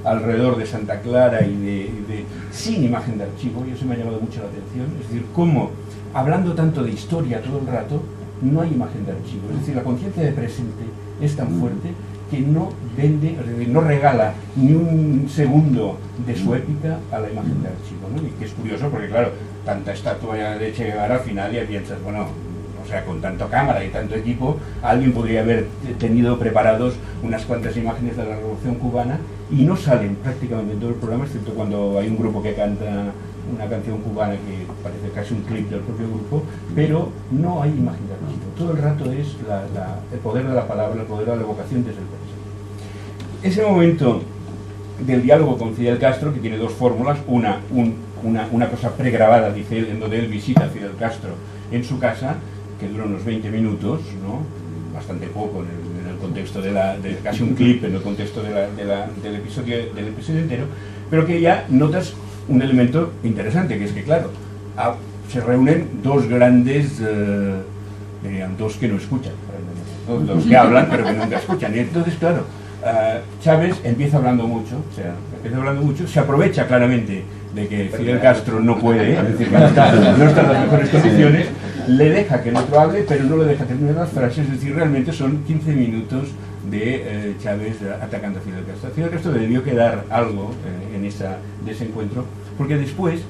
alrededor de Santa Clara sin imagen de archivo, y eso me ha llamado mucho la atención. Es decir, cómo, hablando tanto de historia todo el rato, no hay imagen de archivo. Es decir, la conciencia de presente es tan fuerte que no vende, es decir, no regala ni un segundo de su épica a la imagen de archivo, ¿no? Y que es curioso porque, claro, tanta estatua de Che Guevara al final ya piensas, bueno, o sea, con tanto cámara y tanto equipo, alguien podría haber tenido preparados unas cuantas imágenes de la Revolución Cubana, y no salen prácticamente en todo el programa, excepto cuando hay un grupo que canta una canción cubana que parece casi un clip del propio grupo, pero no hay imagen de archivo. Todo el rato es el poder de la palabra, el poder de la evocación desde el presente. Ese momento del diálogo con Fidel Castro, que tiene dos fórmulas, una cosa pregrabada, dice él, en donde él visita a Fidel Castro en su casa, que dura unos 20 minutos, ¿no? Bastante poco en el contexto de casi un clip, en el contexto del episodio entero, pero que ya notas un elemento interesante, que es que, claro, se reúnen dos grandes, dirían, dos que no escuchan, dos que hablan pero que nunca escuchan, y entonces, claro, Chávez empieza hablando mucho, se aprovecha claramente de que Fidel Castro no puede, es decir, que no está en las mejores condiciones, le deja que el otro hable, pero no le deja terminar las frases, es decir, realmente son 15 minutos de Chávez atacando a Fidel Castro. A Fidel Castro le debió quedar algo de ese encuentro, porque después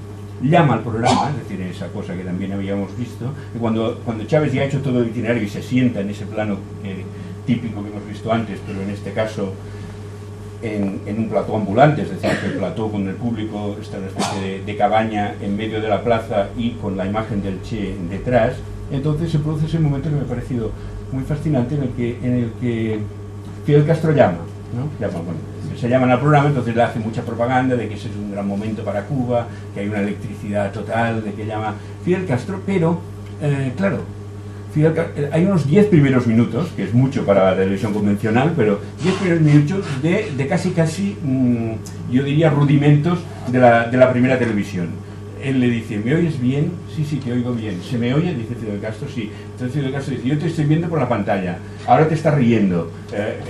llama al programa, es decir, esa cosa que también habíamos visto, que cuando Chávez ya ha hecho todo el itinerario y se sienta en ese plano típico que hemos visto antes, pero en este caso en un plató ambulante, es decir, que el plató con el público está en una especie de cabaña en medio de la plaza y con la imagen del Che detrás, entonces se produce ese momento que me ha parecido muy fascinante en el que Fidel Castro llama, ¿no? Se llaman al programa, entonces le hace mucha propaganda de que ese es un gran momento para Cuba, que hay una electricidad total, de que llama Fidel Castro, pero, claro, hay unos 10 primeros minutos, que es mucho para la televisión convencional, pero 10 primeros minutos de casi, yo diría, rudimentos de la primera televisión. Él le dice, ¿me oyes bien? Sí, te oigo bien. ¿Se me oye? Dice Fidel Castro, sí. Entonces Fidel Castro dice, yo te estoy viendo por la pantalla, ahora te estás riendo,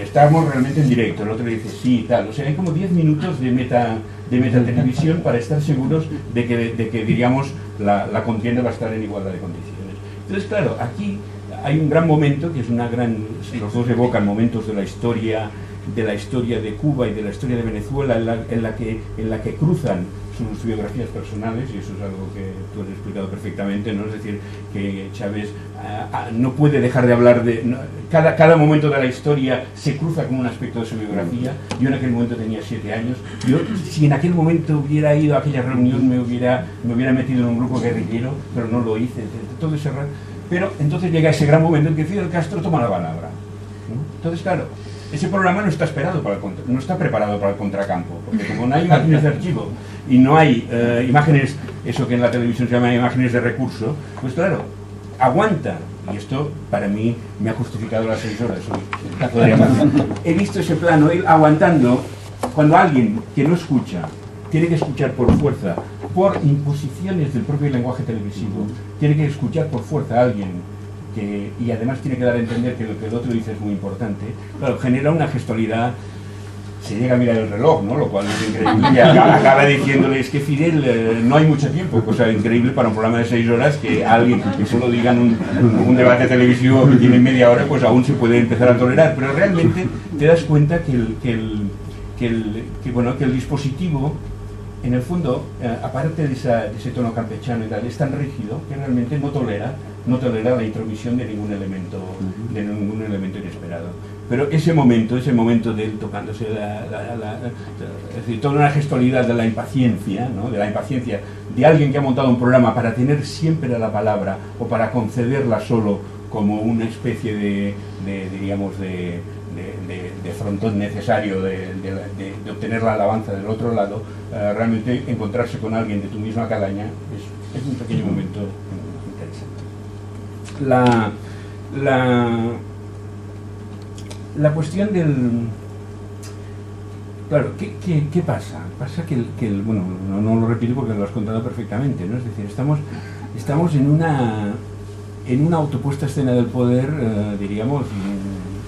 estamos realmente en directo. El otro le dice, sí, tal. O sea, hay como 10 minutos de meta televisión para estar seguros de que diríamos, la contienda va a estar en igualdad de condiciones. Entonces, claro, aquí hay un gran momento, que es los dos evocan momentos de la historia de Cuba y de la historia de Venezuela, en la que cruzan sus biografías personales, y eso es algo que tú has explicado perfectamente, ¿no? Es decir, que Chávez no puede dejar de hablar cada momento de la historia se cruza con un aspecto de su biografía. Yo en aquel momento tenía 7 años, si en aquel momento hubiera ido a aquella reunión me hubiera metido en un grupo guerrillero, pero no lo hice, todo ese rato. Pero entonces llega ese gran momento en que Fidel Castro toma la palabra, ¿no? Entonces, claro, ese programa no está preparado para el contracampo, porque como no hay imágenes de archivo y no hay imágenes, eso que en la televisión se llama imágenes de recurso, pues claro, aguanta. Y esto para mí me ha justificado las 6 horas. He visto ese plano, él aguantando, cuando alguien que no escucha tiene que escuchar por fuerza, por imposiciones del propio lenguaje televisivo, tiene que escuchar por fuerza a alguien y además tiene que dar a entender que lo que el otro dice es muy importante, claro, genera una gestualidad. Se llega a mirar el reloj, ¿no? Lo cual es increíble, y acaba diciéndole, es que Fidel, no hay mucho tiempo, cosa increíble para un programa de 6 horas, que alguien que solo digan un debate televisivo que tiene media hora, pues aún se puede empezar a tolerar, pero realmente te das cuenta que el dispositivo, en el fondo, aparte de ese tono campechano y tal, es tan rígido que realmente no tolera la intromisión de ningún elemento inesperado. Pero ese momento de él tocándose es decir, toda una gestualidad de la impaciencia, ¿no? De la impaciencia de alguien que ha montado un programa para tener siempre la palabra o para concederla solo como una especie de frontón necesario de obtener la alabanza del otro lado. Realmente encontrarse con alguien de tu misma calaña es un pequeño momento interesante. La cuestión del... Claro, ¿qué pasa? Pasa que bueno, no lo repito porque lo has contado perfectamente, ¿no? Es decir, estamos en una autopuesta escena del poder, diríamos,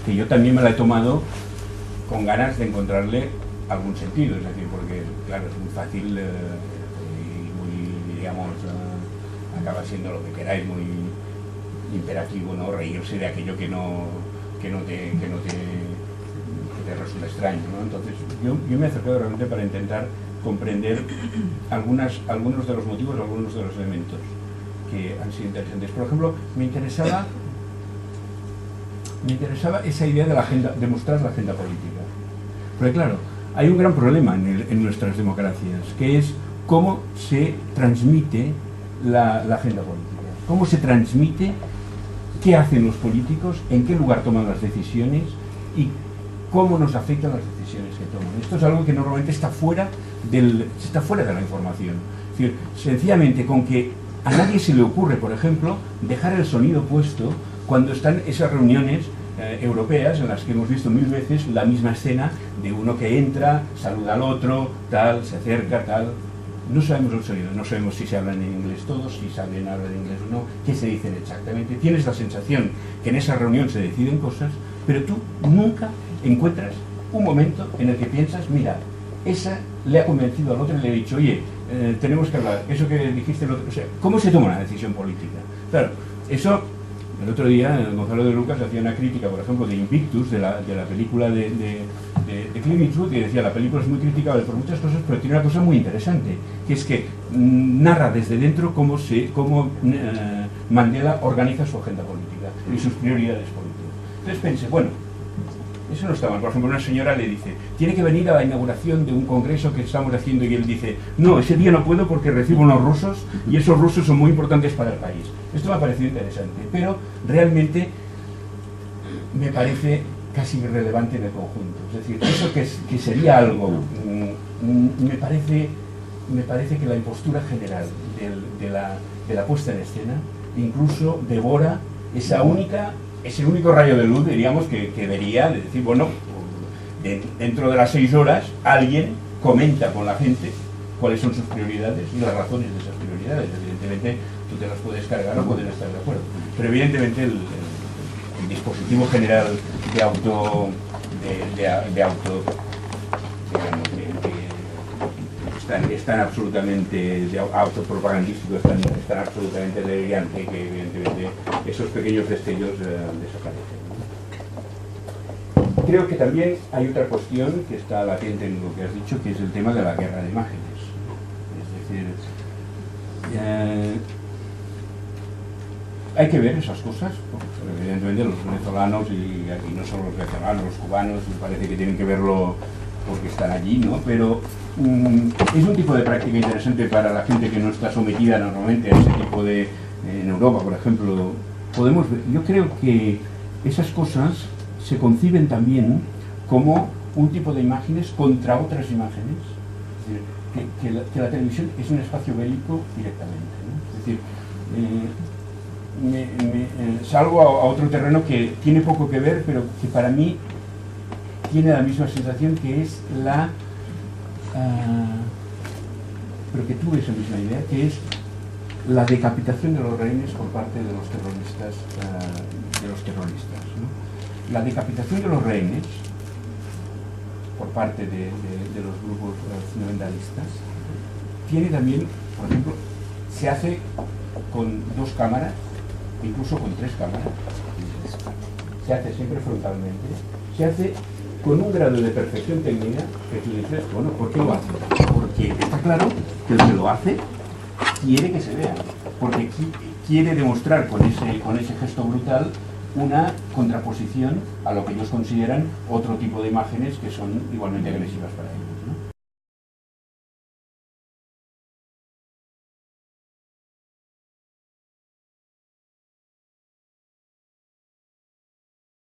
que yo también me la he tomado con ganas de encontrarle algún sentido, es decir, porque claro, es muy fácil y muy, digamos, acaba siendo lo que queráis, muy imperativo, ¿no? Reírse de aquello que no te resulta extraño, ¿no? Entonces yo me he acercado realmente para intentar comprender algunos de los motivos, algunos de los elementos que han sido interesantes. Por ejemplo, me interesaba esa idea de la agenda, de mostrar la agenda política. Porque claro, hay un gran problema en nuestras democracias, que es cómo se transmite la agenda política. Cómo se transmite, qué hacen los políticos, en qué lugar toman las decisiones y cómo nos afectan las decisiones que toman. Esto es algo que normalmente está fuera de la información. Es decir, sencillamente con que a nadie se le ocurre, por ejemplo, dejar el sonido puesto cuando están esas reuniones europeas en las que hemos visto 1000 veces la misma escena de uno que entra, saluda al otro, tal, se acerca, tal. No sabemos el sonido, no sabemos si se hablan en inglés todos, si saben hablar en inglés o no, qué se dicen exactamente. Tienes la sensación que en esa reunión se deciden cosas, pero tú nunca encuentras un momento en el que piensas, mira, esa le ha convencido al otro y le ha dicho, oye, tenemos que hablar, eso que dijiste el otro, o sea, ¿cómo se toma una decisión política? Claro, eso, el otro día Gonzalo de Lucas hacía una crítica, por ejemplo, de Invictus, de la película de Clint Eastwood, y decía, la película es muy criticable por muchas cosas, pero tiene una cosa muy interesante, que es que narra desde dentro cómo Mandela organiza su agenda política y sus prioridades políticas. Entonces pensé, bueno, eso no está mal. Por ejemplo, una señora le dice, tiene que venir a la inauguración de un congreso que estamos haciendo, y él dice, no, ese día no puedo porque recibo unos rusos y esos rusos son muy importantes para el país. Esto me ha parecido interesante, pero realmente me parece casi irrelevante en el conjunto. Es decir, eso que sería algo, me parece que la impostura general de la puesta en escena incluso devora ese único rayo de luz, diríamos, que vería de decir, bueno, dentro de las 6 horas alguien comenta con la gente cuáles son sus prioridades y las razones de esas prioridades. Evidentemente tú te las puedes cargar o pueden estar de acuerdo, pero evidentemente el dispositivo general de auto están absolutamente autopropagandísticos, están absolutamente delirante, que evidentemente esos pequeños destellos desaparecen. Creo que también hay otra cuestión que está latente en lo que has dicho, que es el tema de la guerra de imágenes. Es decir, hay que ver esas cosas, porque evidentemente los venezolanos, y aquí no solo los venezolanos, los cubanos, me parece que tienen que verlo porque están allí, ¿no? Pero es un tipo de práctica interesante para la gente que no está sometida normalmente a ese tipo de... En Europa, por ejemplo, podemos ver, yo creo que esas cosas se conciben también como un tipo de imágenes contra otras imágenes. Es decir, que la televisión es un espacio bélico directamente, ¿no? Es decir, salgo a otro terreno que tiene poco que ver, pero que para mí tiene la misma sensación, que es pero que tuve esa misma idea, que es la decapitación de los rehenes por parte de los terroristas, ¿no? La decapitación de los rehenes por parte de los grupos fundamentalistas tiene también, por ejemplo, se hace con 2 cámaras, incluso con 3 cámaras, se hace siempre frontalmente, se hace con un grado de perfección técnica que tú dices, bueno, ¿por qué lo hace? Porque está claro que el que lo hace quiere que se vea, porque quiere demostrar con ese gesto brutal una contraposición a lo que ellos consideran otro tipo de imágenes que son igualmente agresivas para ellos.